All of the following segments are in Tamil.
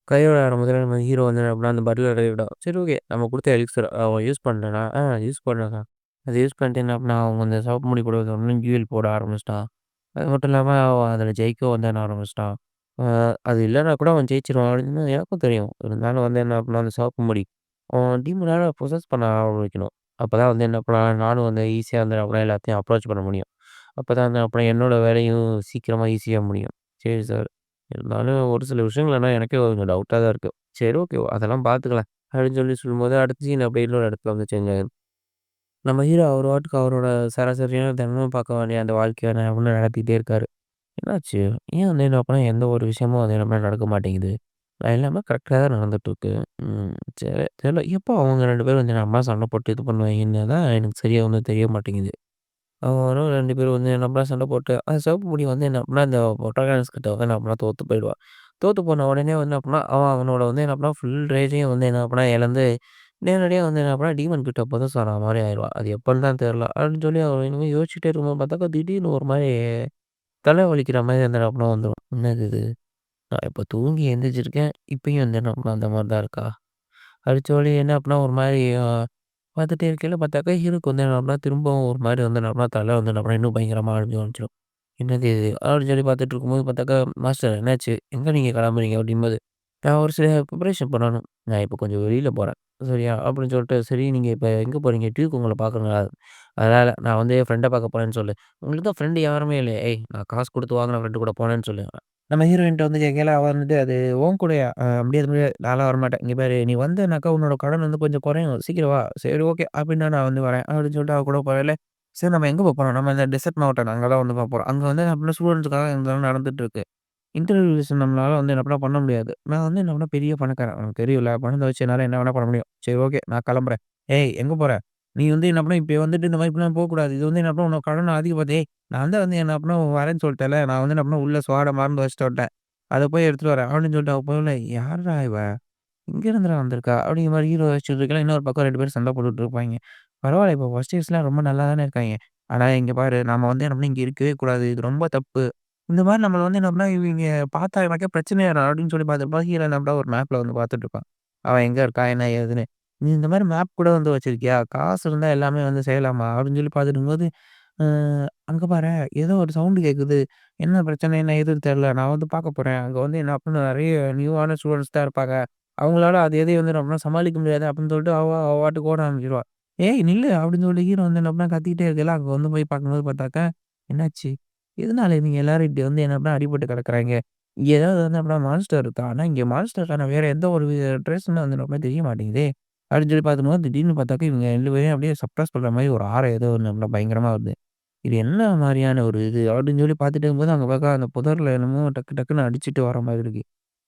கையோட ஆரம்பத்தில நம்ம ஹீரோ வந்து என்ன பண்ணா, அந்த பட்டில கைவிடும். சரி ஓகே. நம்ம குடுத்த எலிக்ஸர் அவன் யூஸ் பண்றானா? யூஸ் பண்ணேங்க. அத யூஸ் பண்ணிட்டு என்ன பண்ணான், அவங்க அந்த சிவப்பு முடி கூட இன்னும் ஜுவல் போட ஆரம்பிச்சுட்டான். அது மட்டும் இல்லாம அவன் அதில ஜெயிக்கவும் வந்து என்ன ஆரம்பிச்சுட்டான். அ அது இல்லன்னா கூட அவன் ஜெயிச்சுருவான் அப்படின்னு எனக்கும் தெரியும். இருந்தாலும் வந்து என்ன பண்ணான், அந்த சிவப்பு முடி அவன் டீமனால பொசஸ் பண்ண ஆரம்பிக்கணும். அப்பதான் வந்து என்ன பண்ணலாம், நானும் வந்து ஈஸியா வந்து அப்புறம் எல்லாத்தையும் அப்ரோச் பண்ண முடியும். அப்பதான் வந்து அப்புறம் என்னோட வேலையும் சீக்கிரமா ஈஸியா முடியும். சரி சார். இருந்தாலும் ஒரு சில விஷயங்கள் ஆனா எனக்கே கொஞ்சம் டவுட்டா தான் இருக்கு. சரி ஓகே. அதெல்லாம் பார்த்துக்கலாம். அப்படின்னு சொல்லும்போது அடுத்த சீன் அப்படியே இன்னொரு இடத்துல வந்து சேஞ்ச் ஆகுது. நம்ம ஹீரோ அவர் பாட்டுக்கு அவரோட சராசரியான தினமும் பார்க்க வேண்டிய அந்த வாழ்க்கைய நடத்திட்டே இருக்காரு. என்னாச்சு? ஏன் வந்து என்ன பண்ணா எந்த ஒரு விஷயமும் வந்து என்ன நடக்க மாட்டேங்குது? எல்லாமே கரெக்ட்டா தான் நடந்துட்டுருக்கு. ம். சரி தெரியல. எப்போ அவங்க 2 பேரும் வந்து நம்ம சண்டை போட்டு இது பண்ணுவாங்கன்னு தான் எனக்கு சரியா வந்து தெரிய மாட்டேங்குது. அவனும் 2 பேரும் வந்து என்ன பண்ணா சண்டை போட்டு, அந்த சிவப்பு முடி வந்து என்ன பண்ணா, அந்த புரோட்டாகனிஸ்ட் கிட்ட வந்து என்ன பண்ணா தோத்து போயிடுவான். தோத்து போன உடனே வந்து என்ன பண்ணா, அவன் அவனோட வந்து என்ன பண்ணா, ஃபுல் ரேஜையும் வந்து என்ன பண்ணா இழந்து, நேரடியா வந்து என்ன பண்ணா, டீமன் கிட்ட புதுசு ஆன மாரி ஆயிருவான். அது எப்பன்னு தான் தெரியல. அப்படின்னு சொல்லி அவன் இனிமே யோசிச்சுட்டே இருக்கும்போது பார்த்தாக்கா, திடீர்னு ஒரு மாரி தலை வலிக்கிற மாரி வந்து என்ன பண்ணா வந்துரும். என்னது இது? நான் இப்ப தூங்கி எந்திரிச்சிருக்கேன். இப்பயும் வந்து என்ன பண்ணா, அந்த மாரி தான் இருக்கா? அடிச்சோலி என்ன அப்படின்னா ஒரு மாரி பார்த்துட்டே இருக்கையில பார்த்தாக்கா, ஹீரோக்கு வந்து என்ன அப்படின்னா, திரும்பவும் ஒரு மாரி வந்து என்ன அப்படின்னா, தல வந்து என்ன அப்படின்னா இன்னும் பயங்கரமா அடிக்க ஆரம்பிச்சுரும். என்னது இது? அப்படின்னு சொல்லி பார்த்துட்டு இருக்கும்போது பார்த்தாக்கா, "மாஸ்டர் என்னாச்சு? எங்க நீங்க கிளம்புறீங்க?" அப்படிங்கும்போது, "நான் ஒரு சில ப்ரிப்பரேஷன் பண்ணணும். நான் இப்போ கொஞ்சம் வெளியில போறேன். சரியா?" அப்படின்னு சொல்லிட்டு, "சரி நீங்க இப்ப எங்க போறீங்க? டியூக் உங்கள பார்க்கணுங்களா?" "அதெல்லாம் இல்ல. நான் வந்து என் ஃப்ரெண்ட பார்க்க போறேன்னு சொல்லு." "உங்களுக்கு தான் ஃப்ரெண்ட் யாருமே இல்லையா?" "ஏய் நான் காசு குடுத்து வாங்குன ஃப்ரெண்ட் கூட போனேன்னு சொல்லு." நம்ம ஹீரோயின்ட்ட வந்து கேட்கையில, அவ வந்துட்டு, "அது உன் கூடயா? முடியாது, முடியாது. நான்லாம் வரமாட்டேன். இங்க பாரு நீ வந்தேனாக்கா உன்னோட கடன் வந்து கொஞ்சம் குறையும். சீக்கிரம் வா." "சரி ஓகே. அப்படின்னா நான் வந்து வரேன்." அப்படின்னு சொல்லிட்டு அவ கூட போகையில, "சரி நம்ம எங்க போறோம்?" "நம்ம இந்த டெசர்ட் மவுண்டன் அங்க தான் வந்து போறோம். அங்க வந்து அப்படின்னா ஸ்டூடண்ட்ஸ்க்காக இதெல்லாம் நடந்துட்டு இருக்கு. இன்டர்வியூஸ் நம்மளால வந்து என்ன பண்ண பண்ண முடியாது. நான் வந்து என்ன பண்ண பெரிய பணக்காரன். உனக்கு தெரியும்ல. பணத்த வச்சு என்னால என்ன வேணா பண்ண முடியும். சரி ஓகே. நான் கிளம்புறேன்." "ஏய் எங்க போற? நீ வந்து என்ன பண்ண இப்ப வந்துட்டு இந்த மாரி இப்படிலாம் போக்கூடாது. இது வந்து என்ன பண்ண உன்னோட கடன அதிகப்படுத்து." "ஏய் நான் தான் வந்து என்ன பண்ண வரேன்னு சொல்லிட்டேன்ல. நான் வந்து என்ன பண்ண உள்ள ஸ்வாட மறந்து வச்சுட்டு வந்துட்டேன். அத போய் எடுத்துட்டு வரேன்." அப்படின்னு சொல்லிட்டு அவ போகல. "யார்றா இவ? இங்க இருந்துடா வந்திருக்கா?" அப்படிங்கிற மாரி ஹீரோ யோசிச்சுட்டு இருக்கையில, இன்னொரு பக்கம் 2 பேரும் சண்டை போட்டுட்டு இருப்பாய்ங்க. பரவால்ல இப்போ ஃபர்ஸ்ட் இயர்ஸ்லாம் ரொம்ப நல்லா தானே இருக்காய்ங்க. ஆனா இங்க பாரு நாம வந்து என்ன பண்ண இங்க இருக்கவே கூடாது. இது ரொம்ப தப்பு. இந்த மாரி நம்மள வந்து என்ன பண்ணா இவிங்க பார்த்தா எனக்கே பிரச்சனையாயிரும் அப்படின்னு சொல்லி பார்த்துருப்பான். ஹீரோ என்ன பண்ணா ஒரு மேப்ல வந்து பார்த்துட்டு இருப்பான். அவன் எங்க இருக்கான்? என்ன ஏதுன்னு. "நீ இந்த மாரி மேப் கூட வந்து வச்சிருக்கியா? காசு இருந்தா எல்லாமே வந்து செய்யலாமா?" அப்படின்னு சொல்லி பார்த்துட்டு இருக்கும்போது, அ அங்க பாரேன் ஏதோ ஒரு சவுண்ட் கேட்குது. என்ன பிரச்சனை? என்ன ஏதுன்னு தெரியல. நான் வந்து பார்க்க போறேன். அங்க வந்து என்ன அப்டின்னா நெறைய நியூவான ஸ்டூடண்ட்ஸ் தான் இருப்பாங்க. அவங்களால அது எதையும் வந்து நம்மளால சமாளிக்க முடியாது அப்படின்னு சொல்லிட்டு அவ பாட்டுக்கு ஓட ஆரம்பிச்சுருவா. "ஏய் நில்லு!" அப்படின்னு சொல்லிட்டு ஹீரோ வந்து என்ன பண்ணா கத்திக்கிட்டே இருக்கையில, அங்க வந்து போய் பார்க்கும்போது பார்த்தாக்கா, என்னாச்சு? எதனால இவங்க எல்லாரும் இப்படி வந்து என்ன பண்ணா அடிபட்டு கிடக்குறாய்ங்க? இங்க ஏதாவது வந்து அப்படின்னா மான்ஸ்டர் இருக்கா? ஆனா இங்க மான்ஸ்டருக்கான வேற எந்த ஒரு ட்ரேஸுமே வந்து நமக்கு தெரிய மாட்டேங்குதே! அப்படின்னு சொல்லி பார்க்கும்போது, திடீர்னு பார்த்தாக்கா இவங்க 2 பேரையும் அப்படியே சப்ரஸ் பண்ற மாரி ஒரு ஆறா ஏதோ ஒண்ணு நல்லா பயங்கரமா வருது. இது என்ன மாரியான ஒரு இது? அப்படின்னு சொல்லி பார்த்துட்டு இருக்கும்போது, அங்க பார்க்க அந்த புதர்ல என்னமோ டக்கு டக்குன்னு அடிச்சுட்டு வர மாதிரி இருக்கு.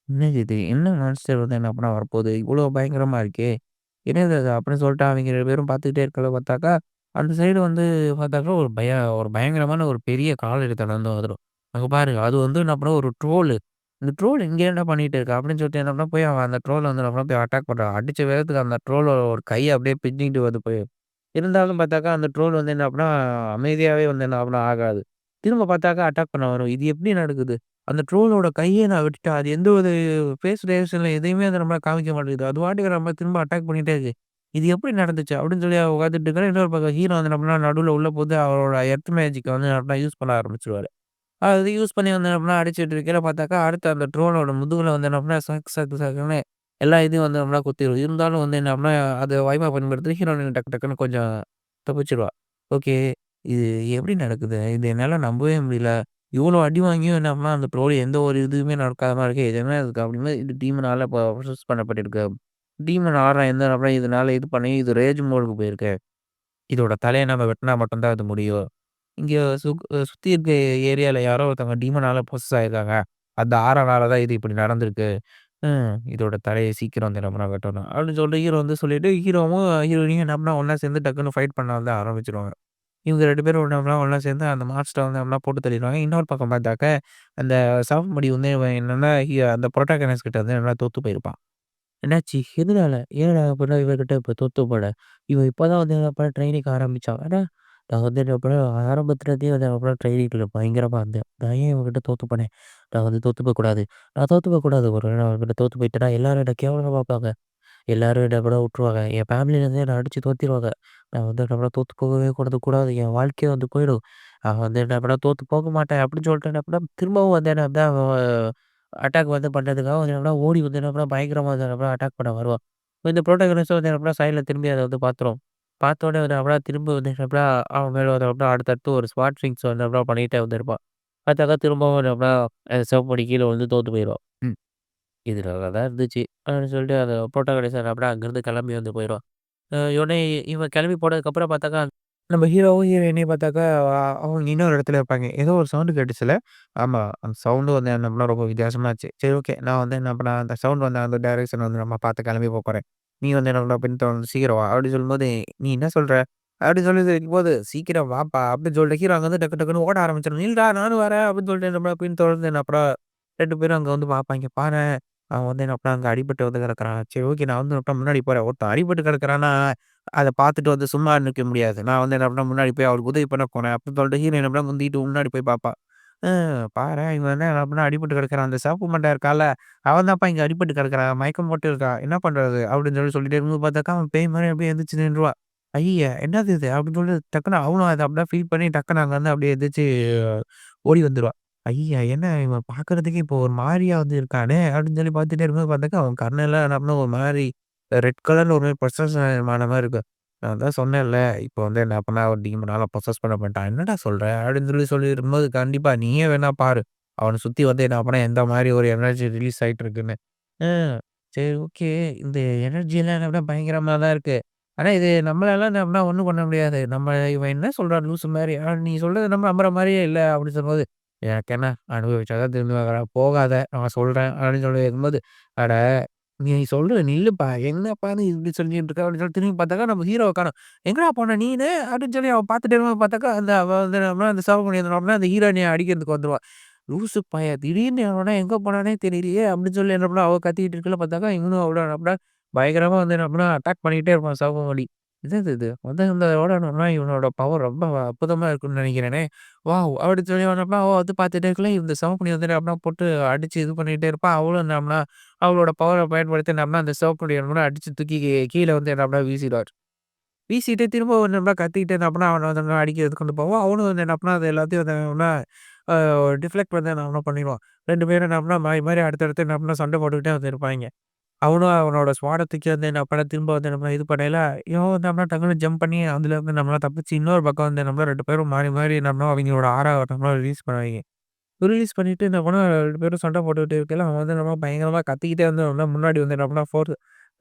என்னது இது? என்ன மான்ஸ்டர் வந்து என்ன பண்ண வரப்போது? இவ்வளோ பயங்கரமா இருக்கே! என்னது அது? அப்படின்னு சொல்லிட்டு அவைங்க 2 பேரும் பார்த்துக்கிட்டே இருக்கறத பார்த்தாக்கா, அந்த சைடு வந்து பார்த்தாக்கா ஒரு பயங்கரமான ஒரு பெரிய காலடி தடம் வந்துரும். அங்க பாரு அது வந்து என்ன பண்ணா ஒரு ட்ரோலு. இந்த ட்ரோல் இங்க என்ன பண்ணிட்டு இருக்கா? அப்படின்னு சொல்லிட்டு என்ன பண்ணா போய் அவன் அந்த ட்ரோல வந்து என்ன பண்ணா போய் அட்டாக் பண்றான். அடிச்ச வேகத்துக்கு அந்த ட்ரோலோட ஒரு கைய அப்படியே பிச்சுக்கிட்டு வந்து போய் இருந்தாலும் பார்த்தாக்கா, அந்த ட்ரோல் வந்து என்ன அப்டின்னா, அமைதியாவே வந்து என்ன அப்டின்னா ஆகாது. திரும்ப பார்த்தாக்கா அட்டாக் பண்ண வரும். இது எப்படி நடக்குது? அந்த ட்ரோலோட கைய நான் விட்டுட்டேன். அது எந்த ஒரு ஃபேஸ் ரியாக்ஷன்ல எதையுமே அது நம்மளால காமிக்க மாட்டேங்குது. அது பாட்டுக்கு நம்ம திரும்ப அட்டாக் பண்ணிட்டே இருக்கு. இது எப்படி நடந்துச்சு? அப்படின்னு சொல்லி அவ உட்காந்துட்டு இருக்கிறா. இன்னொரு பக்கம் ஹீரோ வந்து என்ன பண்ணா, நடுவுல உள்ள புகுந்து அவரோட எர்த் மேஜிக்க வந்து என்ன பண்ணா யூஸ் பண்ண ஆரம்பிச்சுருவாரு. அது யூஸ் பண்ணி வந்து என்ன பண்ணா அடிச்சுட்டு இருக்கையில பார்த்தாக்கா, அடுத்து அந்த ட்ரோனோட முதுகுல வந்து என்ன பண்ணா சக் சக் சக்குன்னு எல்லா இதையும் வந்து நம்மளா குத்திரும். இருந்தாலும் வந்து என்ன பண்ணா, அத வாய்ப்பா பயன்படுத்தி ஹீரோயின் டக்கு டக்குன்னு கொஞ்சம் தப்பிச்சுருவா. ஓகே. இது எப்படி நடக்குது? இது என்னால நம்பவே முடியல. இவ்வளோ அடி வாங்கியும் என்ன பண்ணா, அந்த ட்ரோல் எந்த ஒரு இதுவுமே நடக்காத மாரி இருக்கு. இது என்ன இருக்கு? அப்படிங்கும்போது இது டீமனால ப்ரொசஸ் பண்ணப்பட்டிருக்கு. டீமன் ஆடுறான் எந்த நபரும் இதனால இது பண்ணி இது ரேஜ் மோடுக்கு போயிருக்கு. இதோட தலைய நம்ம வெட்டுனா மட்டும் தான் அது முடியும். இங்க சுத்தி இருக்க ஏரியால யாரோ ஒருத்தவங்க டீமனால பொசஸ் ஆயிருக்காங்க. அந்த ஆறனால தான் இது இப்படி நடந்திருக்கு. இதோட தலைய சீக்கிரம் வந்து நம்ம வெட்டணும். அப்படின்னு சொல்லிட்டு ஹீரோ வந்து சொல்லிட்டு, ஹீரோவும் ஹீரோயினியும் என்ன பண்ணா ஒண்ணா சேர்ந்து டக்குனு ஃபைட் பண்ண வந்து ஆரம்பிச்சுருவாங்க. இவங்க 2 பேரும் ஒண்ணா சேர்ந்து அந்த மான்ஸ்டர வந்து ஒண்ணா போட்டு தள்ளிருவாங்க. இன்னொரு பக்கம் பார்த்தாக்க, அந்த சாவுமடி வந்து இவன் என்னன்னா, அந்த புரோட்டகனிஸ்ட் கிட்ட வந்து நல்லா தோத்து போயிருப்பான். என்னாச்சு? எதனால? ஏன்டா அப்படின்னா இவன்கிட்ட இப்ப தோத்து போன? இவன் இப்ப தான் வந்து ட்ரெய்னிங் ஆரம்பிச்சான். அட! நான் வந்து என்ன பண்ணேன், ஆரம்பத்துலேருந்தே வந்து அப்புறம் ட்ரெய்னிங்ல பயங்கரமா இருந்தேன். நான் ஏன் இவன்கிட்ட தோத்து போனேன்? நான் வந்து தோத்து போக்கூடாது. நான் தோத்து போக்கூடாது. ஒரு வேள நான் அவன்கிட்ட தோத்து போயிட்டேன்னா, எல்லாரும் என்ன கேவலமா பார்ப்பாங்க. எல்லாரும் என்ன கூட விட்டுருவாங்க. என் ஃபேமிலிலேருந்தே என்ன அடிச்சு தோத்திருவாங்க. நான் வந்து என்ன பண்ண தோத்து போகவே கூடாது. என் வாழ்க்கையே வந்து போயிடும். நான் வந்து என்ன பண்ண தோத்து போக மாட்டேன் அப்படின்னு சொல்லிட்டு என்ன பண்ணேன், திரும்பவும் வந்து என்ன பண்ணேன், அட்டாக் வந்து பண்றதுக்காக வந்து என்ன பண்ணேன், ஓடி வந்து என்ன பண்ணேன், பயங்கரமா வந்து என்ன பண்ணேன் அட்டாக் பண்ண வருவான். இந்த புரோட்டகனிஸ்ட்டும் வந்து என்ன பண்ணேன், சைட்ல திரும்பி அத வந்து பார்த்துரும். பார்த்தோனே வந்து அப்படியே திரும்ப வந்து என்ன பண்ணேன், அவன் மேல வந்து அப்படியே அடுத்தடுத்து ஒரு ஸ்பாட் ஃபிங்ஸ் வந்து அப்படியே பண்ணிட்டே வந்திருப்பான். பார்த்தாக்கா திரும்பவும் என்ன பண்ணேன், சிவப்பு பண்ணி கீழ விழுந்து தோத்து போயிருவான். இது நல்லா தான் இருந்துச்சு. அப்படின்னு சொல்லிட்டு அந்த புரோட்டகனிஸ்ட் அப்படியே அங்கேருந்து கிளம்பி வந்து போயிருவான். இவனே இவன் கிளம்பி போனதுக்கப்புறம் பார்த்தாக்கா, நம்ம ஹீரோவும், ஹீரோயினையும் பார்த்தாக்கா, அவங்க இன்னொரு இடத்துல இருப்பாங்க. ஏதோ ஒரு சவுண்ட் கேட்டுச்சுல்ல. ஆமா. அந்த சவுண்டும் வந்து என்ன பண்ணா ரொம்ப வித்தியாசமா இருந்துச்சு. சரி ஓகே. நான் வந்து என்ன பண்ணேன், அந்த சவுண்ட் வந்த அந்த டைரக்ஷன் வந்து நம்ம பார்த்து கிளம்பி போறேன். நீ வந்து என்ன பண்ண பின்தொடர்ந்து சீக்கிரம் வா! அப்படின்னு சொல்லும்போது, "நீ என்ன சொல்ற?" அப்படின்னு சொல்லி இருக்கும்போது, "சீக்கிரம் வாப்பா!" அப்படின்னு சொல்லிட்டு ஹீரோ அங்க வந்து டக்கு டக்குன்னு ஓட ஆரம்பிச்சுரும். "நில்றா நானும் வரேன்" அப்படின்னு சொல்லிட்டு என்ன பண்ண பின்தொடர்ந்து என்ன அப்புறம் 2 பேரும் அங்க வந்து பார்ப்பாய்ங்க. பாரேன் அவன் வந்து என்ன பண்ணான், அங்க அடிபட்டு வந்து கிடக்குறான். சரி ஓகே. நான் வந்து அப்புறம் முன்னாடி போறேன். ஒருத்தன் அடிபட்டு கிடக்குறான்னா, அத பார்த்துட்டு வந்து சும்மா நிக்க முடியாது. நான் வந்து என்ன பண்ணேன், முன்னாடி போய் அவருக்கு உதவி பண்ண போனேன். அப்படின்னு சொல்லிட்டு ஹீரோயின் என்ன பண்ணா, முந்திட்டு முன்னாடி போய் பார்ப்பா. "அ பாரேன் இவன் என்ன பண்ணா அடிபட்டு கிடக்குறான். அந்த சிவப்பு மண்டை இருக்கான்ல, அவன் தான்ப்பா இங்க அடிபட்டு கிடக்குறான். மயக்கம் போட்டு இருக்கான். என்ன பண்றது?" அப்படின்னு சொல்லிட்டே இருக்கும்போது பார்த்தாக்கா, அவன் பேய் மாரி அப்படியே எந்திரிச்சு நின்றுவா. "ஐய்யய்ய! என்னது இது?" அப்படின்னு சொல்லி டக்குனு அவளும் அத அப்படியே ஃபீல் பண்ணி டக்குனு அங்கருந்து அப்படியே எந்திரிச்சு ஓடி வந்துருவா. "ஐய்யய்ய! என்ன இவன் பார்க்கறதுக்கே இப்போ ஒரு மாரியா வந்து இருக்கானே!" அப்படின்னு சொல்லி பார்த்துட்டே இருக்கும்போது பார்த்தாக்கா, அவன் கண்ணெல்லாம் என்ன பண்ணும் ஒரு மாரி ரெட் கலர்ல ஒரு மாரி பொசஸன் ஆன மாரி இருக்கும். நான் தான் சொன்னேன்ல, இப்போ வந்து என்ன பண்ணா ஒரு டீமனால பொசஸ் பண்ணப்பட்டான். "என்னடா சொல்ற?" அப்படின்னு சொல்லிருக்கும்போது, "கண்டிப்பா நீயே வேணா பாரு. அவன சுத்தி வந்து என்ன பண்ணா எந்த மாரி ஒரு எனர்ஜி ரிலீஸ் ஆயிட்டு இருக்குன்னு." "அ சரி ஓகே. இந்த எனர்ஜிலாம் என்ன விட பயங்கரமா தான் இருக்கு. ஆனா இது நம்மளால என்ன ஒண்ணும் பண்ண முடியாது. இவன் என்ன சொல்றான் லூசு மாரி. நீ சொல்றத நம்ம நம்புற மாரியே இல்ல." அப்படின்னு சொல்லும்போது, "எனக்கு என்ன அனுபவிச்சா தான் திருந்துவேன். போகாத நான் சொல்றேன்." அப்படின்னு சொல்லி இருக்கும்போது, "அட நீ சொல்ற நில்லுப்பா. என்னப்பா நீ இப்படி சொல்லிட்டு இருக்க?" அப்படின்னு சொல்லி திரும்பி பார்த்தாக்கா, நம்ம ஹீரோவ காணோம். "எங்கடா போன நீனு?" அப்படின்னு சொல்லி அவன் பார்த்துட்டே இருக்கும்போது பார்த்தாக்கா, அந்த அவ வந்து நம்ம அந்த சிவகங்கை அந்த ஹீரோயினிய அடிக்கிறதுக்கு வந்துருவா. "லூசு பைய! திடீர்னு எவனா எங்க போனானே தெரியலையே!" அப்படின்னு சொல்லி என்ன பண்ணா, அவ கத்திக்கிட்டு இருக்கல பார்த்தாக்கா, இவனும் அவளும் என்ன பண்ணா, பயங்கரமா வந்து என்ன பண்ணா, அட்டாக் பண்ணிக்கிட்டே இருப்பான் சிவகங்கை. "என்னது இது? வந்ததோட நம்ம இவனோட பவர் ரொம்ப அற்புதமா இருக்குன்னு நெனைக்கிறேனே! வாவ்!" அப்படின்னு சொல்லி என்ன பண்ணா, அவ வந்து பார்த்துட்டே இருக்கல, இந்த சிவப்பனி வந்து என்ன பண்ணா, போட்டு அடிச்சு இது பண்ணிட்டே இருப்பா. அவளும் என்ன பண்ணா அவளோட பவர பயன்படுத்தி நம்மனா அந்த சிவப்புலிய கூட அடிச்சு தூக்கி கீழ வந்து என்ன பண்ணா வீசிருவாரு. வீசிட்டு திரும்ப ஒரு நம்ம கத்திக்கிட்டு என்ன பண்ணா அவன வந்து அடிக்கிறதுக்கு கொண்டு போவோம். அவனும் வந்து என்ன பண்ணா, அது எல்லாத்தையும் வந்து என்ன பண்ணா, அ டிஃப்ளெக்ட் வந்து என்ன பண்ணா பண்ணிருவான். 2 பேரும் என்ன பண்ணா மாறி மாறி அடுத்தடுத்து என்ன பண்ணா சண்டை போட்டுக்கிட்டே வந்து இருப்பாய்ங்க. அவனும் அவனோட ஸ்வாட தூக்கி வந்து என்ன பண்ண திரும்ப வந்து நம்ம இது பண்ணையில, இவன் வந்து நம்மனா டக்குனு ஜம்ப் பண்ணி அதுலருந்து நம்மளா தப்பிச்சு இன்னொரு பக்கம் வந்து நம்மளா 2 பேரும் மாறி மாறி நம்மளா அவங்களோட ஆறா நம்மளா ரிலீஸ் பண்ணுவாய்ங்க. ரிலீஸ் பண்ணிட்டு என்ன பண்ணா 2 பேரும் சண்டை போட்டுக்கிட்டு இருக்கையில, அவன் வந்து என்னமோ பயங்கரமா கத்திக்கிட்டே வந்து என்ன முன்னாடி வந்து என்ன பண்ணா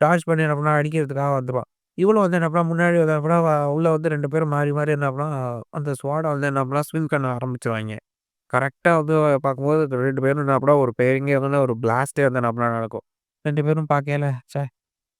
டார்ச் பண்ணி என்ன பண்ணா அடிக்கிறதுக்காக வந்துருவான். இவளும் வந்து என்ன பண்ணா முன்னாடி வந்து என்ன பண்ணா உள்ள வந்து 2 பேரும் மாறி மாறி என்ன பண்ணா அந்த ஸ்வாட வந்து என்ன பண்ணா ஸ்விங் பண்ண ஆரம்பிச்சுருவாய்ங்க. கரெக்ட்டா வந்து பார்க்கும்போது 2 பேரும் என்ன பண்ணா ஒரு பெரிய வந்து ஒரு பிளாஸ்ட்டே வந்து என்ன பண்ணா நடக்கும். 2 பேரும் பார்க்கையில, ச்சே!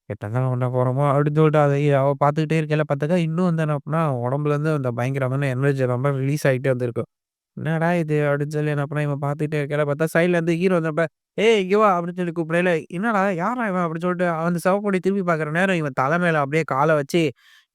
என்னதான் பண்ண போறோமோ அப்படின்னு சொல்லிட்டு அதை அவ பார்த்துக்கிட்டே இருக்கையில பார்த்தாக்கா, இன்னும் வந்து என்ன பண்ணா உடம்புலேருந்து அந்த பயங்கரமான எனர்ஜி ரொம்ப ரிலீஸ் ஆகிட்டே வந்திருக்கும். என்னடா இது? அப்படின்னு சொல்லி என்ன பண்ணேன், இவன் பார்த்துக்கிட்டே இருக்கையில பார்த்தா சைட்ல இருந்து ஹீரோ வந்தப்ப, "ஏய் இங்க வா" அப்படின்னு சொல்லி கூப்பிடையில, "என்னடா யார்றா இவன்?" அப்படின்னு சொல்லிட்டு அந்த சிவப்பு திரும்பி பார்க்குற நேரம் இவன் தலை மேல அப்படியே கால வச்சு,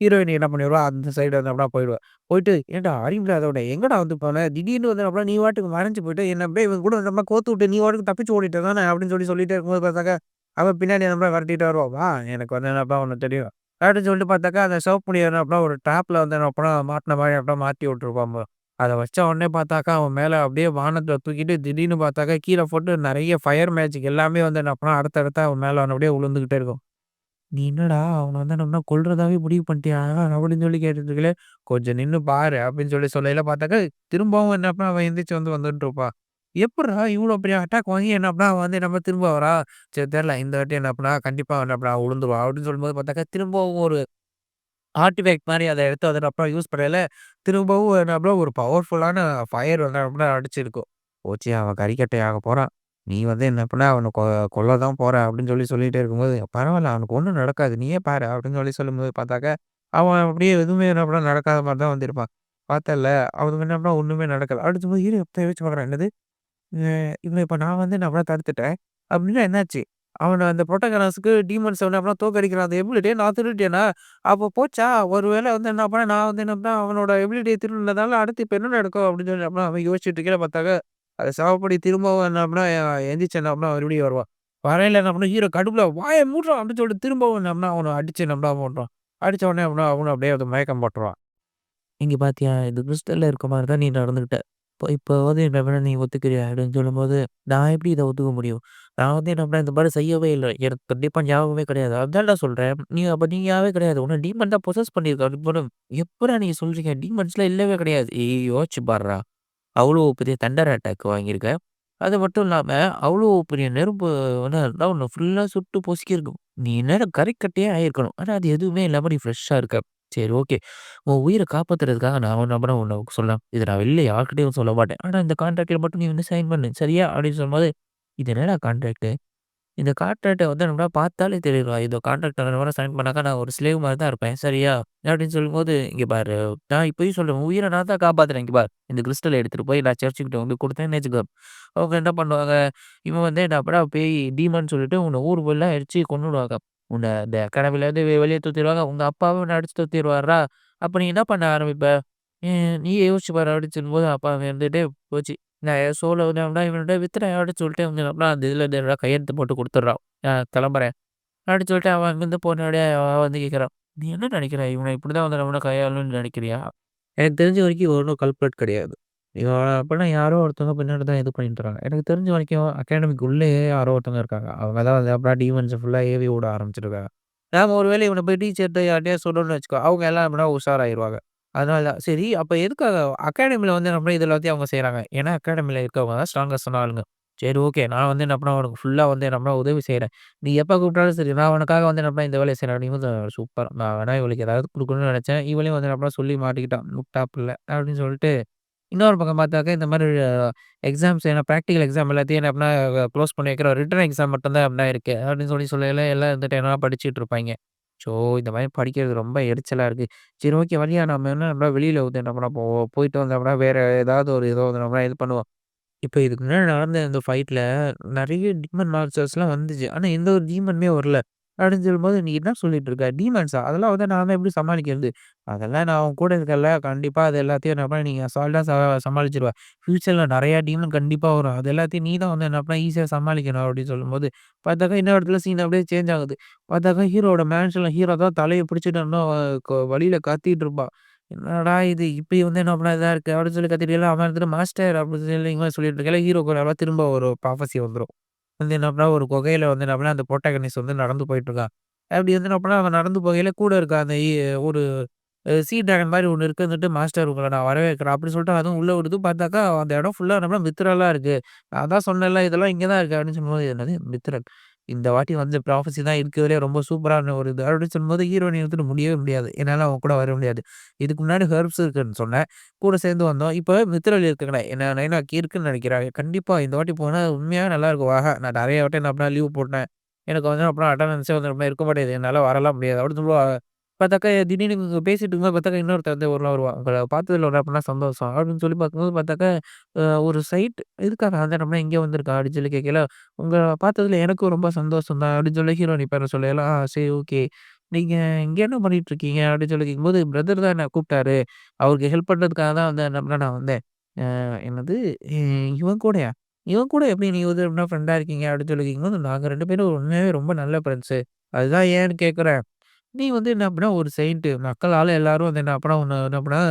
ஹீரோயின் என்ன பண்ணிருவா, அந்த சைடு வந்து அப்படியே போயிடுவா. போயிட்டு, "ஏன்டா அறிவில்லாதவனே எங்கடா வந்து போன? திடீர்னு வந்து அப்படியே நீ பாட்டுக்கு மறைஞ்சு போயிட்ட. என்ன அப்படியே இவன் கூட நம்ம கோத்து விட்டு நீ பாட்டுக்கு தப்பிச்சு ஓடிட்ட தானே?" அப்படின்னு சொல்லிட்டே இருக்கும்போது பார்த்தாக்கா, அவன் பின்னாடி நம்மள விரட்டிட்டு வருவான். "வா எனக்கு வந்து என்னப்பா உன்ன தெரியும்." அப்படின்னு சொல்லிட்டு பார்த்தாக்கா, அந்த சிவப்பு முனிவன் என்ன பண்ணா ஒரு ட்ராப்ல வந்து என்ன பண்ணா மாட்டுன மாரி அப்படியே மாட்டி விட்டுருப்பான் போல. அத வச்ச உடனே பார்த்தாக்கா, அவன் மேல அப்படியே வானத்துல தூக்கிட்டு திடீர்னு பார்த்தாக்கா, கீழ போட்டு நெறைய ஃபயர் மேஜிக் எல்லாமே வந்து என்ன பண்ணா, அடுத்தடுத்து அவன் மேல அப்படியே விழுந்துகிட்டே இருக்கும். "நீ என்னடா அவன வந்து நம்ம கொல்றதாவே முடிவு பண்ணிட்டியா?" அப்படின்னு சொல்லி கேட்டுட்டு இருக்கலே, "கொஞ்சம் நின்னு பாரு" அப்படின்னு சொல்லையில பார்த்தாக்கா, திரும்பவும் என்ன பண்ணா, அவன் எந்திரிச்சு வந்து வந்துட்டு இருப்பா. எப்புட்றா இவ்ளோ பெரிய அட்டாக் வாங்கி என்ன பண்ணா, அவ வந்து நம்ம திரும்ப வரா? சரி தெர்ல. இந்த வாட்டி என்ன பண்ணா, கண்டிப்பா என்ன பண்ணா விழுந்துருவா அப்படின்னு சொல்லும்போது பார்த்தாக்கா, திரும்பவும் ஒரு ஆர்டிஃபேக்ட் மாரி அத எடுத்து அதுக்கப்புறம் யூஸ் பண்ணயில, திரும்பவும் என்ன ஒரு பவர்ஃபுல்லான ஃபயர் வந்து அப்படியே அடிச்சிருக்கும். போச்சு அவன் கறிக்கட்டை ஆகப் போறான். நீ வந்து என்ன பண்ண அவன கொல்ல தான் போற அப்படின்னு சொல்லிட்டே இருக்கும்போது, பரவால்ல அவனுக்கு ஒண்ணும் நடக்காது. நீயே பாரு அப்படின்னு சொல்லும்போது பார்த்தாக்க, அவன் அப்படியே எதுவுமே என்ன பண்ண நடக்காத மாரி தான் வந்து இருப்பான். பார்த்தல்ல அவனுக்கு என்ன பண்ணா ஒண்ணுமே நடக்கல. அடுத்தது இரு யோசிச்சு பார்க்குறான். என்னது? இவன் இப்ப நான் வந்து நான் அவன தடுத்துட்டேன். அப்படின்னா என்னாச்சு? அவன அந்த புரோட்டகராஸுக்கு டீமன்ஸ வந்து அப்பலாம் தோற்கடிக்கிற அந்த எபிலிட்டிய நான் திருடிட்டேனா, அப்போ போச்சா! ஒரு வேள வந்து என்ன பண்ணேன், நான் வந்து என்ன பண்ணேன், அவனோட எபிலிட்டிய திருடுனதால அடுத்து இப்ப என்ன நடக்கும் அப்படின்னு சொல்லி அப்பலாம் அவன் யோசிச்சுட்டு இருக்கையில பார்த்தாக்க, அது சாவப்படி திரும்பவும் என்ன பண்ணா, எந்திரிச்சு என்ன பண்ணா மறுபடியும் வருவான். வரையில என்ன பண்ணா, ஹீரோ கடுப்புல "வாய மூட்றா" அப்படின்னு சொல்லிட்டு திரும்பவும் என்ன பண்ணா, அவன அடிச்சு என்ன பண்ணா போட்றான். அடிச்ச உடனே அப்படின்னா அவனும் அப்படியே வந்து மயக்கம் போட்டுருவான். "இங்க பாத்தியா, இது கிறிஸ்டல்ல இருக்க மாரி தான் நீ நடந்துக்கிட்ட. இப்போ வந்து என்ன பண்ண நீ ஒத்துக்கிறியா?" அப்படின்னு சொல்லும்போது, நான் எப்படி இத ஒத்துக்க முடியும்? நான் வந்து என்ன பண்ணேன், இந்த மாரி செய்யவே இல்ல. எனக்கு கண்டிப்பா ஞாபகமே கிடையாது. அதான்டா சொல்றேன். நீ யாவே கிடையாது. உன்ன டீமன் தான் பொசஸ் பண்ணியிருக்கு. அப்படின்னு எப்புட்றா நீங்க சொல்றீங்க? டீமன்ஸ்லாம் இல்லவே கிடையாது. யோசிச்சு பார்றா. அவ்வளோ பெரிய தண்டர் அட்டாக் வாங்கியிருக்க. அது மட்டும் இல்லாம, அவ்வளோ பெரிய நெருப்பு வந்து இருந்தா உன்ன ஃபுல்லா சுட்டு பொசுக்கியிருக்கும். நீ இந்நேரம் கறிக்கட்டையே ஆயிருக்கணும். ஆனா அது எதுவுமே இல்லாம நீ ஃப்ரெஷ்ஷா இருக்க. சரி ஓகே. உன் உயிர காப்பாத்துறதுக்காக நான் உன்ன அப்புறம் உன்ன சொல்றேன். இத நான் வெளில யார்கிட்டயும் சொல்ல மாட்டேன். ஆனா இந்த கான்ட்ராக்ட்ல மட்டும் நீ வந்து சைன் பண்ணு. சரியா? அப்படின்னு சொல்லும்போது, இது என்னடா கான்ட்ராக்ட்? இந்த கான்ட்ராக்ட்ட வந்து நம்மள பார்த்தாலே தெரியும். இந்த கான்ட்ராக்ட் நான் சைன் பண்ணாக்கா நான் ஒரு ஸ்லேவ் மாரி தான் இருப்பேன். சரியா? அப்படின்னு சொல்லும்போது, "இங்க பாரு, நான் இப்பயும் சொல்றேன். உன் உயிர நான் தான் காப்பாத்துறேன். இங்க பாரு. இந்த கிறிஸ்டல எடுத்துட்டு போய் நான் சர்ச்சுக்கிட்ட வந்து குடுத்தேன்னு வச்சுக்கோ, அவங்க என்ன பண்ணுவாங்க, இவன் வந்து என்ன அப்படா பேய் டீமன்னு சொல்லிட்டு உன்ன ஊர் ஃபுல்லா அடிச்சு கொன்னுடுவாங்க. உன்ன இந்த அகாடமிலேருந்து வெளிய தூக்கிருவாங்க. உங்க அப்பாவும் உன்ன அடிச்சு துரத்திருவார்றா. அப்ப நீ என்ன பண்ண ஆரம்பிப்ப? நீயே யோசிச்சு பாரு" அப்படின்னு சொல்லும்போது, அப்ப அவன் வந்துட்டு போச்சு. நான் என் சோல வந்து அப்படின்னா இவன்ட்ட வித்துட்டேன் அப்படின்னு சொல்லிட்டு வந்து அப்படின்னா அந்த இதுல இருந்து கையெழுத்து போட்டு குடுத்துடுறான். கிளம்புறேன். அப்படின்னு சொல்லிட்டு அவன் அங்கருந்து போனோனே அவன் வந்து கேட்குறான். "நீ என்ன நினைக்கிற? இவன இப்படிதான் வந்து நம்மள கையாளணும்னு நினைக்கிறியா?" எனக்கு தெரிஞ்ச வரைக்கும் இவன் ஒண்ணும் கல்ப்ரிட் கிடையாது. இவன் அப்பன்னா யாரோ ஒருத்தவங்க பின்னாடி தான் இது பண்ணிட்டு இருக்காங்க. எனக்கு தெரிஞ்ச வரைக்கும் அகாடமிக்கு உள்ளேயே யாரோ ஒருத்தவங்க இருக்காங்க. அவங்க தான் வந்து அப்புறம் டீமன்ஸ ஃபுல்லா ஏவி விட ஆரம்பிச்சுருக்காங்க. நாம ஒரு வேளை இவன போய் டீச்சர்ட்ட யார்ட்டயாவது சொன்னோம்னு வச்சுக்கோ, அவங்க எல்லாம் எப்படின்னா உஷாராயிருவாங்க. அதனால தான். சரி அப்ப எதுக்காக அகாடமில வந்து நம்ம இது எல்லாத்தையும் அவங்க செய்றாங்க? ஏன்னா அகாடமில இருக்கவங்க தான் ஸ்ட்ராங்கஸ்ட்டான ஆளுங்க. சரி ஓகே. நான் வந்து என்ன பண்ணேன், அவனுக்கு ஃபுல்லா வந்து என்ன பண்ணேன் உதவி செய்றேன். நீ எப்ப கூப்பிட்டாலும் சரி, நான் உனக்காக வந்து என்ன பண்ணேன் இந்த வேலைய செய்றேன் அப்படிங்கும்போது சூப்பர். நான் வேணா இவளுக்கு ஏதாவது குடுக்கணும்னு நெனச்சேன். இவளையும் வந்து என்ன பண்ணா சொல்லி மாட்டிக்கிட்டா. முட்டா புள்ள அப்படின்னு சொல்லிட்டு, இன்னொரு பக்கம் பார்த்தாக்கா இந்த மாரி எக்ஸாம்ஸ் ஏன்னா பிராக்டிகல் எக்ஸாம் எல்லாத்தையும் என்ன பண்ணா குளோஸ் பண்ணி வைக்கிறோம். ரிட்டன் எக்ஸாம் மட்டும் தான் அப்படின்னா இருக்கு. அப்படின்னு சொல்லி சொல்லையில எல்லாம் இருந்துட்டு என்னன்னா படிச்சுட்டு இருப்பாய்ங்க. இந்த மாரி படிக்கிறது ரொம்ப எரிச்சலா இருக்கு. சரி ஓகே வழியா நம்ம என்ன நம்மளா வெளியில வந்து என்ன பண்ண போவோம். போயிட்டு வந்தோம்னா வேற ஏதாவது ஒரு ஏதோ வந்து நம்ம இது பண்ணுவோம். இப்ப இதுக்கு முன்னாடி நடந்த இந்த ஃபைட்ல நெறைய டீமன் மான்ஸ்டர்ஸ்லாம் வந்துச்சு. ஆனா எந்த ஒரு டீமனுமே வரல. அப்படின்னு சொல்லும்போது, "நீ என்ன சொல்லிட்டு இருக்க? டீமன்ஸா? அதெல்லாம் வந்து நான் தான் எப்படி சமாளிக்கிறது?" "அதெல்லாம் நான் உன் கூட இருக்கேன்ல, கண்டிப்பா அது எல்லாத்தையும் என்ன பண்ண நீ அசால்ட்டா சமாளிச்சுருவ. ஃபியூச்சர்ல நெறைய டீமன் கண்டிப்பா வரும். அது எல்லாத்தையும் நீ தான் வந்து என்ன பண்ண ஈஸியா சமாளிக்கணும்." அப்படின்னு சொல்லும்போது, பார்த்தாக்கா இன்னொரு இடத்துல சீன் அப்படியே சேஞ்ச் ஆகுது. பார்த்தாக்கா ஹீரோவோட மேன்ஷன்ல ஹீரோ தான் தலைய பிடிச்சுட்டு இன்னும் வழியில கத்திட்டு இருப்பான். என்னடா இது! இப்படி வந்து என்ன பண்ணா இதா இருக்கு அப்படின்னு சொல்லி கத்திட்டு இருக்கையில, அவன் இருந்துட்டு மாஸ்டர் அப்படின்னு சொல்லி இவன் சொல்லிட்டு இருக்கையில, ஹீரோக்கு ஒரு திரும்ப ஒரு ப்ராஃபஸி வந்துரும். வந்து என்ன பண்ணா ஒரு குகையில வந்து என்ன பண்ணா அந்த புரோட்டகனிஸ்ட் வந்து நடந்து போயிட்டு இருக்கான். அப்படி வந்து என்ன பண்ணா அவன் நடந்து போகையில கூட இருக்க அந்த ஒரு சீ டிராகன் மாரி ஒண்ணு இருக்குன்னுட்டு மாஸ்டர் உங்கள நான் வரவேற்கிறேன் அப்படின்னு சொல்லிட்டு அதுவும் உள்ள விடுது. பார்த்தாக்கா அந்த இடம் ஃபுல்லா என்ன மித்ரலா இருக்கு. நான் தான் சொன்னேன்ல இதெல்லாம் இங்க தான் இருக்கு அப்படின்னு சொல்லும்போது, என்னது மித்ரல்? இந்த வாட்டி வந்து ப்ராஃபஸி தான் இருக்கிறதுலயே ரொம்ப சூப்பரான ஒரு இது அப்படின்னு சொல்லும்போது ஹீரோயின எடுத்துட்டு முடியவே முடியாது. என்னால அவன் கூட வர முடியாது. இதுக்கு முன்னாடி ஹெர்ப்ஸ் இருக்குன்னு சொன்னேன். கூட சேர்ந்து வந்தோம். இப்ப மித்ரல் இருக்குங்கடா. என்ன நைனாக்கு இருக்குன்னு நினைக்கிறேன். கண்டிப்பா இந்த வாட்டி போனா உண்மையாவே நல்லாருக்கும். வாஹா! நான் நெறைய வாட்டி என்ன பண்ணேன் லீவ் போட்டேன். எனக்கு வந்து அப்புறம் அட்டெண்டன்ஸே வந்து ரொம்ப இருக்க மாட்டேங்குது. என்னால வரலாம் முடியாது. அப்படின்னு சொல்லுவா. பார்த்தாக்கா திடீர்னு இவங்க பேசிட்டு இருக்கும்போது பார்த்தாக்கா இன்னொருத்தன் வந்து வருவான். உங்கள பார்த்ததுல ஒரு அப்படின்னா சந்தோஷம். அப்படின்னு சொல்லி பார்க்கும்போது பார்த்தாக்கா, ஒரு சைட் எதுக்காக அந்த நம்ம இங்க வந்திருக்கா? அப்படின்னு சொல்லி கேட்கையில, உங்கள பார்த்ததுல எனக்கும் ரொம்ப சந்தோஷம் தான். அப்படின்னு சொல்லி ஹீரோயின் பேர சொல்லையில, சரி ஓகே. நீங்க இங்க என்ன பண்ணிட்டு இருக்கீங்க? அப்படின்னு சொல்லி கேட்கும்போது, பிரதர் தான் என்ன கூப்பிட்டாரு. அவருக்கு ஹெல்ப் பண்றதுக்காக தான் வந்து என்ன பண்ணேன் நான் வந்தேன். என்னது இ இவன் கூடயா? இவன் கூட எப்படி நீ வந்து ஃப்ரெண்டா இருக்கீங்க? அப்படின்னு சொல்லி கேட்கும்போது, நாங்க 2 பேரும் உண்மையாவே ரொம்ப நல்ல ஃப்ரெண்ட்ஸு. அதுதான் ஏன்னு கேட்கிறேன். நீ வந்து என்ன அப்படின்னா ஒரு செயிண்ட்டு. மக்களால எல்லாரும் வந்து என்ன அப்படின்னா உன்ன என்ன அப்படின்னா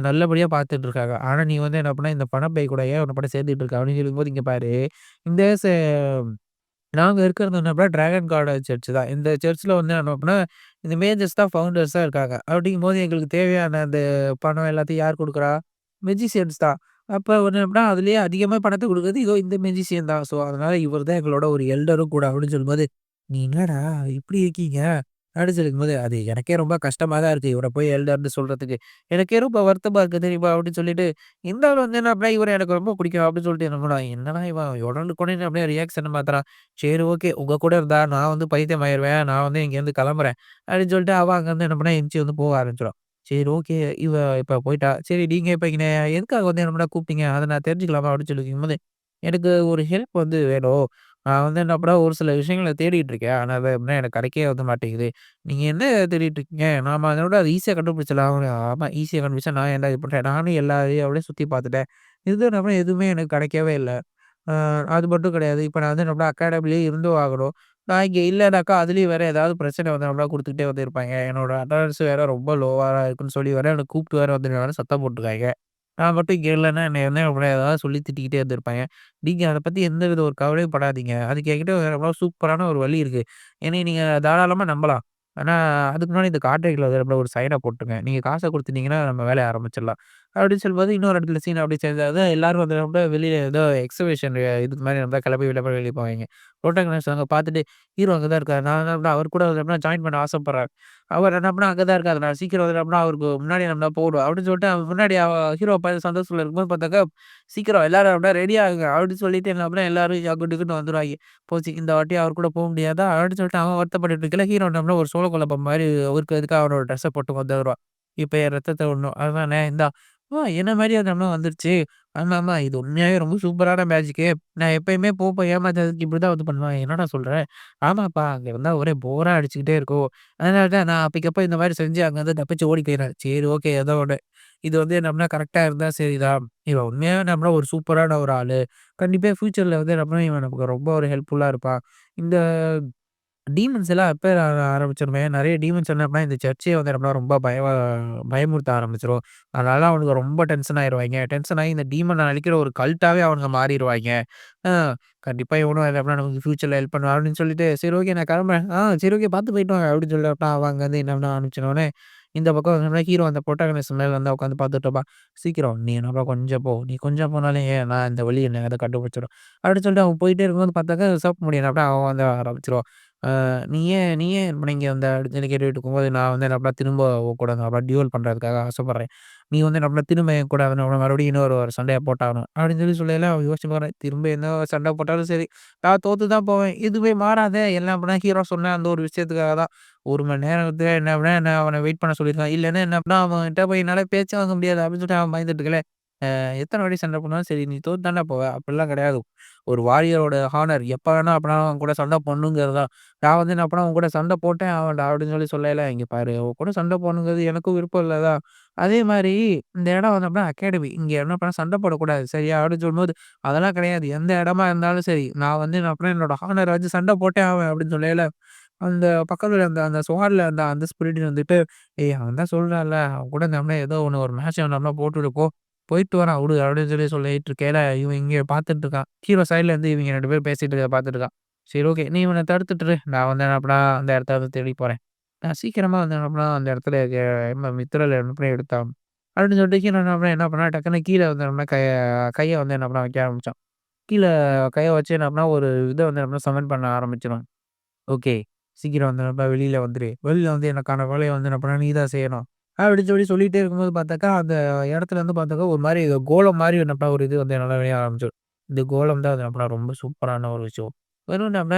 நல்லபடியா பார்த்துட்டு இருக்காங்க. ஆனா நீ வந்து என்ன பண்ண இந்த பணப்பை கூட ஏன் உன்ன கூட சேர்த்துட்டு இருக்க? அப்படின்னு சொல்லும்போது, இங்க பாரு இந்த நாங்க இருக்கிறது என்ன அப்படின்னா டிராகன் காட் சர்ச் தான். இந்த சர்ச்ல வந்து என்ன அப்படின்னா, இந்த மேஜர்ஸ் தான் ஃபவுண்டர்ஸா இருக்காங்க. அப்படிங்கும்போது எங்களுக்கு தேவையான அந்த பணம் எல்லாத்தையும் யார் குடுக்குறா? மெஜிஷியன்ஸ் தான். அப்ப வந்து எப்படின்னா, அதிலேயே அதிகமா பணத்த குடுக்குறது இதோ இந்த மெஜிஷியன் தான். ஸோ, அதனால இவர் தான் எங்களோட ஒரு எல்டரும் கூட அப்படின்னு சொல்லும்போது, "நீ என்னடா இப்படி இருக்கீங்க?" அப்படின்னு சொல்லிக்கும்போது, "அது எனக்கே ரொம்ப கஷ்டமா தான் இருக்கு. இவர போய் எல்டர்ன்னு சொல்றதுக்கு. எனக்கே ரொம்ப வருத்தமா இருக்கு தெரியுமா?" அப்படின்னு சொல்லிட்டு, இந்த ஆள் வந்து என்ன அப்படின்னா, "இவர எனக்கு ரொம்ப பிடிக்கும்." அப்படின்னு சொல்லிட்டு என்னமோடா, என்னடா இவன் உடனுக்குடனே அப்படியே ரியாக்ஷன மாத்துறான். சரி ஓகே. உங்க கூட இருந்தா நான் வந்து பைத்தியம் ஆயிருவேன். நான் வந்து இங்கேருந்து கிளம்புறேன். அப்படின்னு சொல்லிட்டு அவ அங்கருந்து என்ன பண்ணா எந்திச்சு வந்து போக ஆரம்பிச்சுருவா. சரி ஓகே. இவ இப்ப போயிட்டா. சரி நீங்க இப்ப இங்க எதுக்காக வந்து என்ன பண்ண கூப்பிட்டீங்க? அத நான் தெரிஞ்சுக்கலாமா? அப்படின்னு சொல்லி கேட்கும்போது, எனக்கு ஒரு ஹெல்ப் வந்து வேணும். நான் வந்து என்ன பண்ணேன், ஒரு சில விஷயங்கள தேடிட்டு இருக்கேன். ஆனா அது எப்படின்னா எனக்கு கிடைக்கவே வந்து மாட்டேங்குது. நீங்க என்ன தேடிட்டு இருக்கீங்க? நாம அதோட அத ஈஸியா கண்டுபிடிச்சிடலாம். ஆமா ஈஸியா கண்டுபிடிச்சா நான் ஏன்டா இது பண்றேன்? நானும் எல்லா ஏரியாவிலயும் சுத்தி பார்த்துட்டேன். இது நம்ம எதுவுமே எனக்கு கிடைக்கவே இல்ல. அ அது மட்டும் கிடையாது. இப்ப நான் வந்து நம்ம அகாடமிலயே இருந்தும் ஆகணும். நான் இங்க இல்லனாக்கா, அதுலயும் வேற ஏதாவது பிரச்சனை வந்து நம்மள குடுத்துக்கிட்டே வந்து இருப்பாங்க. என்னோட அட்டெண்டன்ஸ் வேற ரொம்ப லோவா இருக்குன்னு சொல்லி வேற என்ன கூப்பிட்டு வேற வந்து வேற சத்தம் போட்டுருக்காங்க. நான் மட்டும் இங்க இல்லன்னா, என்னைய வந்து அப்புறம் ஏதாவது சொல்லி திட்டிக்கிட்டே இருந்திருப்பாங்க. நீங்க அத பத்தி எந்தவித ஒரு கவலையும் படாதீங்க. அதுக்கு என்கிட்ட வேற சூப்பரான ஒரு வழி இருக்கு. என்னைய நீங்க தாராளமா நம்பலாம். ஆனா, அதுக்கு முன்னாடி இந்த கான்ட்ராக்ட்ல வந்து ஒரு சைன போட்டுருங்க. நீங்க காச குடுத்துட்டீங்கன்னா, நம்ம வேலைய ஆரம்பிச்சிடலாம். அப்படின்னு சொல்லும்போது இன்னொரு இடத்துல சீன் அப்படியே சேஞ்ச் ஆகுது. எல்லாரும் வந்து ரொம்ப வெளிய ஏதோ எக்ஸிபிஷன் இதுக்கு மாரி நம்ம கிளம்பி வெளிய போவாய்ங்க. புரோட்டகனஸ்ட் அங்க பார்த்துட்டு, ஹீரோ அங்க தான் இருக்காரு. நான் என்ன அவர் கூட வந்து எப்படினா ஜாயின் பண்ண ஆசைப்படுறேன். அவர் என்ன பண்ணா அங்க தான் இருக்காரு. நான் சீக்கிரம் வந்து எப்படினா அவருக்கு முன்னாடி நம்ம போகணும் அப்படின்னு சொல்லிட்டு, அவன் முன்னாடி ஹீரோ பார்த்து சந்தோஷத்துல இருக்கும்போது பார்த்தாக்கா, சீக்கிரம் எல்லாரும் அப்படியே ரெடி ஆகுங்க அப்படின்னு சொல்லிட்டு என்ன அப்படியே எல்லாரும் ஜக்கு டிக்குன்னு வந்துருவாய்ங்க. போச்சு இந்த வாட்டி அவர் கூட போ முடியாதா? அப்படின்னு சொல்லிட்டு அவன் வருத்தப்பட்டுட்டு இருக்கையில, ஹீரோ என்ன பண்ணா ஒரு சோள குழப்பம் மாரி அவருக்கு எதுக்கா அவனோட ட்ரெஸ்ஸ போட்டு வந்து வருவான். இப்ப என் ரத்தத்த விடணும். அதுதானே இந்தா. என்ன மாரியே அந்த அம்மா வந்துருச்சு. ஆமாமா. இது உண்மையாவே ரொம்ப சூப்பரான மேஜிக்கு. நான் எப்பயுமே ஏமாத்துறதுக்கு இப்படிதான் வந்து பண்ணுவேன். என்னடா சொல்ற? ஆமாப்பா. அங்க இருந்தா ஒரே போரா அடிச்சுக்கிட்டே இருக்கும். அதனால தான் நான் அப்பைக்கப்ப இந்த மாரி செஞ்சு அங்கருந்து தப்பிச்சு ஓடி போயிறேன். சரி ஓகே. ஏதோ ஒண்ணு. இது வந்து நம்மனா கரெக்ட்டா இருந்தா சரிதான். இவன் உண்மையாவே நம்மள ஒரு சூப்பரான ஒரு ஆளு. கண்டிப்பா ஃபியூச்சர்ல வந்து நம்மள இவன் நமக்கு ரொம்ப ஒரு ஹெல்ப்ஃபுல்லா இருப்பான். இந்த டீமன்ஸ் எல்லாம் எப்ப ஆரம்பிச்சிருமே, நெறைய டீமன்ஸ் என்ன அப்படின்னா, இந்த சர்ச்சையே வந்து நம்மள ரொம்ப பயமுறுத்த ஆரம்பிச்சுரும். அதனால அவனுங்க ரொம்ப டென்ஷன் ஆயிருவாய்ங்க. டென்ஷன் ஆகி இந்த டீமன அழிக்கிற ஒரு கல்ட்டாவே அவனுங்க மாறிருவாய்ங்க. ஆ கண்டிப்பா இவனும் என்ன பண்ணா நமக்கு ஃபியூச்சர்ல ஹெல்ப் பண்ணுவான் அப்படின்னு சொல்லிட்டு, சரி ஓகே நான் கிளம்புறேன். சரி ஓகே பார்த்து போயிட்டு வாங்க அப்படின்னு சொல்லிட்டு அவன் அங்கருந்து என்ன பண்ண ஆரம்பிச்சோனே, இந்த பக்கம் வந்து ஹீரோ அந்த புரோட்டகனிஸ்ட் மேல வந்து உட்காந்து பார்த்துட்டு இருப்பான். "சீக்கிரம் நீ என்னப்பா கொஞ்சம் போ. நீ கொஞ்சம் போனாலே நான் இந்த வழி என்ன கண்டுபிடிச்சுரும்." அப்படின்னு சொல்லிட்டு அவன் போயிட்டே இருக்கும்போது பார்த்தாக்கா, சிவப்பு முடி என்ன பண்ணா அவன் வந்து ஆரம்பிச்சுருவான். நீ ஏன் இப்ப நீங்க அந்த அப்படின்னு கேட்டுட்டு இருக்கும்போது, நான் வந்து என்ன பண்ண திரும்ப உன் கூட நான் டியூவல் பண்றதுக்காக ஆசைப்படுறேன். நீ வந்து என்ன பண்ண திரும்ப என் கூட வந்து மறுபடியும் இன்னொரு ஒரு சண்டைய போட்டாகணும். அப்படின்னு சொல்லி சொல்லையில அவன் யோசிச்சு பாக்குறேன். திரும்ப என்ன சண்டை போட்டாலும் சரி, நான் தோத்து தான் போவேன். எதுவுமே மாறாதே. எல்லாம் அப்படின்னா ஹீரோ சொன்ன அந்த ஒரு விஷயத்துக்காக தான். 1 மணி நேரத்துல என்ன அப்படின்னா என்ன அவன வெயிட் பண்ண சொல்லியிருக்கான். இல்லன்னா என்ன அப்படின்னா அவன்கிட்ட போய் என்னால பேச்சே வாங்க முடியாது அப்படின்னு சொல்லிட்டு அவன் பயந்துட்டு இருக்கல. எத்தன வாட்டி சண்டை போட்டாலும் சரி, நீ தோத்து தான்டா போவ. அப்படிலாம் கிடையாது. ஒரு வாரியரோட ஹானர் எப்ப வேணா அப்பனா அவன் கூட சண்டை போடணுங்கிறது தான். நான் வந்து என்ன பண்ணேன், "உன் கூட சண்டை போட்டேன் ஆவேன்டா" அப்படின்னு சொல்லி சொல்லையில, "இங்க பாரு உன் கூட சண்டை போடணுங்கிறது எனக்கும் விருப்பம் இல்ல தான். அதே மாரி இந்த இடம் வந்து அப்படின்னா அகாடமி. இங்க என்ன பண்ண சண்டை போடக்கூடாது. சரியா?" அப்படின்னு சொல்லும்போது, "அதெல்லாம் கிடையாது. எந்த இடமா இருந்தாலும் சரி, நான் வந்து என்ன பண்ணேன், என்னோட ஹானர வச்சு சண்டை போட்டே ஆவேன்" அப்படின்னு சொல்லையில, அந்த பக்கத்துல அந்த அந்த ஸ்குவாட்ல அந்த அந்த ஸ்பிரிட் வந்துட்டு, "ஏய் அவன் தான் சொல்றான்ல, அவன் கூட நம்ம ஏதோ ஒண்ணு ஒரு மேட்ச் நம்ம போட்டுட்டு போ. போயிட்டு வரான் விடு" அப்படின்னு சொல்லி சொல்லிட்டு இருக்கையில, இவன் இங்க பார்த்துட்டு இருக்கான். ஹீரோ சைட்ல இருந்து இவங்க 2 பேரும் பேசிட்டு இருக்கிறத பார்த்துட்டு இருக்கான். சரி ஓகே. நீ இவன தடுத்துட்டு இரு. நான் வந்து என்ன பண்ணா, அந்த இடத்த வந்து தேடி போறேன். நான் சீக்கிரமா வந்து என்ன பண்ணா, அந்த இடத்துல மித்திரல என்ன பண்ணி எடுத்தான். அப்படின்னு சொல்லிட்டு கீழ என்ன பண்ணா, டக்குனு கீழ வந்து என்ன பண்ணா, கைய வந்து என்ன பண்ணா வைக்க ஆரம்பிச்சான். கீழ கைய வச்சு என்ன பண்ணா, ஒரு இத வந்து என்ன பண்ணா சமன் பண்ண ஆரம்பிச்சுருவான். ஓகே. சீக்கிரம் வந்து நம்ம வெளியில வந்துரு. வெளியில வந்து எனக்கான வேலைய வந்து என்ன பண்ண நீ தான் செய்யணும். அப்படின்னு சொல்லி சொல்லிட்டே இருக்கும்போது பார்த்தாக்கா, அந்த இடத்துல வந்து பார்த்தாக்கா, ஒரு மாரி கோலம் மாரி என்ன ஒரு இது வந்து என்னால விழ ஆரம்பிச்சது. இந்த கோலம் தான் அது அப்பனா ரொம்ப சூப்பரான ஒரு விஷயம். வெறும் நம்ம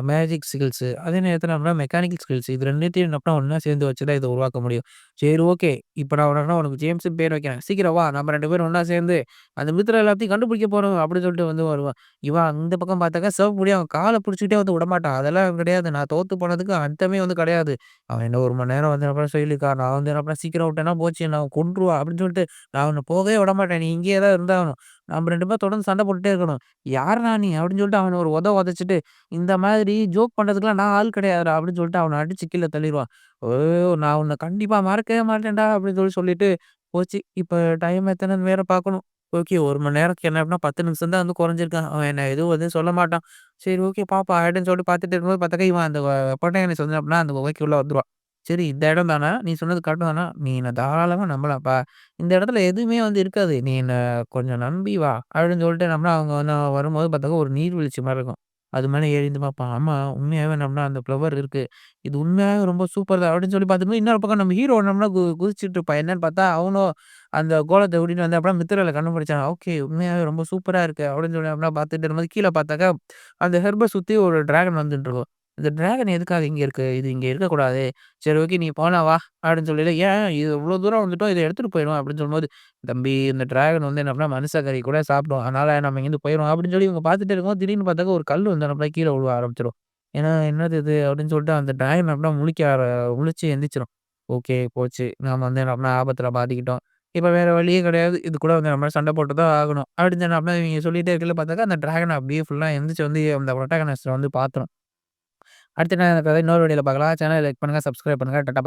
மேஜிக் ஸ்கில்ஸ் அதே நேரத்தில நம்ம மெக்கானிக்கல் ஸ்கில்ஸ் இது 2த்தையும் என்னப்பா ஒண்ணா சேர்ந்து வச்சு தான் இத உருவாக்க முடியும். சரி ஓகே. இப்ப நான் உனக்கு ஜேம்ஸ்ன்னு பேர் வைக்கிறேன். சீக்கிரம் வா நம்ம 2 பேரும் ஒண்ணா சேர்ந்து அந்த மித்திர எல்லாத்தையும் கண்டுபிடிக்க போறோம் அப்படின்னு சொல்லிட்டு வந்து வருவான். இவன் அந்த பக்கம் பார்த்தாக்கா சிவப்பு முடி அவன் கால புடிச்சுக்கிட்டே வந்து விடமாட்டான். அதெல்லாம் கிடையாது. நான் தோத்து போனதுக்கு அர்த்தமே வந்து கிடையாது. அவன் என்ன 1 மணி நேரம் வந்து அப்புறம் சொல்லியிருக்கான். நான் வந்து அப்புறம் சீக்கிரம் விட்டேன்னா போச்சு என்ன அவன் கொன்றுவான் அப்படின்னு சொல்லிட்டு நான் அவன போகவே விடமாட்டேன். நீ இங்கேயே தான் இருந்தாகணும். நம்ம 2 பேரும் தொடர்ந்து சண்டை போட்டுட்டே இருக்கணும். யார்றா நீ? அப்படின்னு சொல்லிட்டு அவன ஒரு உதைச்சுட்டு, இந்த மாதிரி ஜோக் பண்றதுக்குலாம் நான் ஆள் கிடையாதுடா அப்படின்னு சொல்லிட்டு அவன அடிச்சு கீழ தள்ளிருவான். ஓ! நான் உன்ன கண்டிப்பா மறக்கவே மாட்டேன்டா அப்படின்னு சொல்லிட்டு போச்சு. இப்ப டைம் எத்தனைன்னு வேற பார்க்கணும். ஓகே 1 மணி நேரத்துக்கு என்ன அப்படின்னா 10 நிமிஷம் தான் வந்து குறைஞ்சிருக்கான். அவன் என்ன எதுவும் வந்து சொல்ல மாட்டான். சரி ஓகே பாப்போம் அப்படின்னு சொல்லிட்டு பார்த்துட்டு இருக்கும்போது பார்த்தாக்கா, இவன் அந்த புரோட்டகனிஸ்ட் வந்து அப்படின்னா அந்த குகைக்குள்ள வந்துருவான். சரி இந்த இடம் தானா? நீ சொன்னது கரெக்ட் தானா? நீ என்ன தாராளமா நம்பலாம்ப்பா. இந்த இடத்துல எதுவுமே வந்து இருக்காது. நீ என்ன கொஞ்சம் நம்பி வா! அப்படின்னு சொல்லிட்டு நம்மள அவங்க வந்து வரும்போது பார்த்தாக்கா ஒரு நீர்வீழ்ச்சி மாரி இருக்கும். அது மேல ஏறி இருந்து பார்ப்பான். ஆமா உண்மையாவே நம்மள அந்த ஃப்ளவர் இருக்கு. இது உண்மையாவே ரொம்ப சூப்பர் தான் அப்படின்னு சொல்லி பார்த்துட்டு இன்னொரு பக்கம் நம்ம ஹீரோ நம்மள குதிச்சுட்டு இருப்பான். என்னன்னு பார்த்தா அவனும் அந்த கோலத்த விட்டுட்டு வந்து அப்புறம் மித்திரல கண்டுபிடிச்சான். ஓகே உண்மையாவே ரொம்ப சூப்பரா இருக்கு அப்படின்னு சொல்லி அப்படிலாம் பார்த்துட்டு இருக்கும்போது கீழ பார்த்தாக்கா, அந்த ஹெர்ப சுத்தி ஒரு டிராகன் வந்துட்டு இருக்கும். இந்த டிராகன் எதுக்காக இங்க இருக்கு? இது இங்க இருக்கக்கூடாது. சரி ஓகே நீ போலாம் வா அப்படின்னு சொல்லயில, ஏன் இது இவ்வளோ தூரம் வந்துட்டோம். இத எடுத்துட்டு போயிரும் அப்படின்னு சொல்லும்போது, தம்பி இந்த டிராகன் வந்து என்ன பண்ணா மனுஷ கறி கூட சாப்பிடும். அதனால நம்ம இங்கேருந்து போயிரும் அப்படின்னு சொல்லி இவங்க பார்த்துட்டே இருக்கும்போது, திடீர்னு பார்த்தாக்கா ஒரு கல் வந்து என்ன பண்ணா கீழ விழுவ ஆரம்பிச்சுரும். ஏன்னா என்னது இது அப்படின்னு சொல்லிட்டு அந்த டிராகன் அப்படின்னா முழிச்சு எந்திரிச்சிரும். ஓகே போச்சு. நாம வந்து என்ன பண்ணா ஆபத்துல மாட்டிக்கிட்டோம். இப்ப வேற வழியே கிடையாது. இது கூட வந்து நம்ம சண்டை போட்டு தான் ஆகணும். அப்படின்னு என்ன பண்ணா இவங்க சொல்லிட்டே இருக்கையில பார்த்தாக்கா, அந்த டிராகன் அப்படியே ஃபுல்லா எந்திரிச்சு வந்து அந்த புரோட்டகனிஸ்ட்ட வந்து பார்த்துரும். அடுத்து என்ன கதை இன்னொரு வீடியோல பார்க்கலாம். சேனல லைக் பண்ணுங்க, சப்ஸ்கிரைப் பண்ணுங்க. டாட்டா.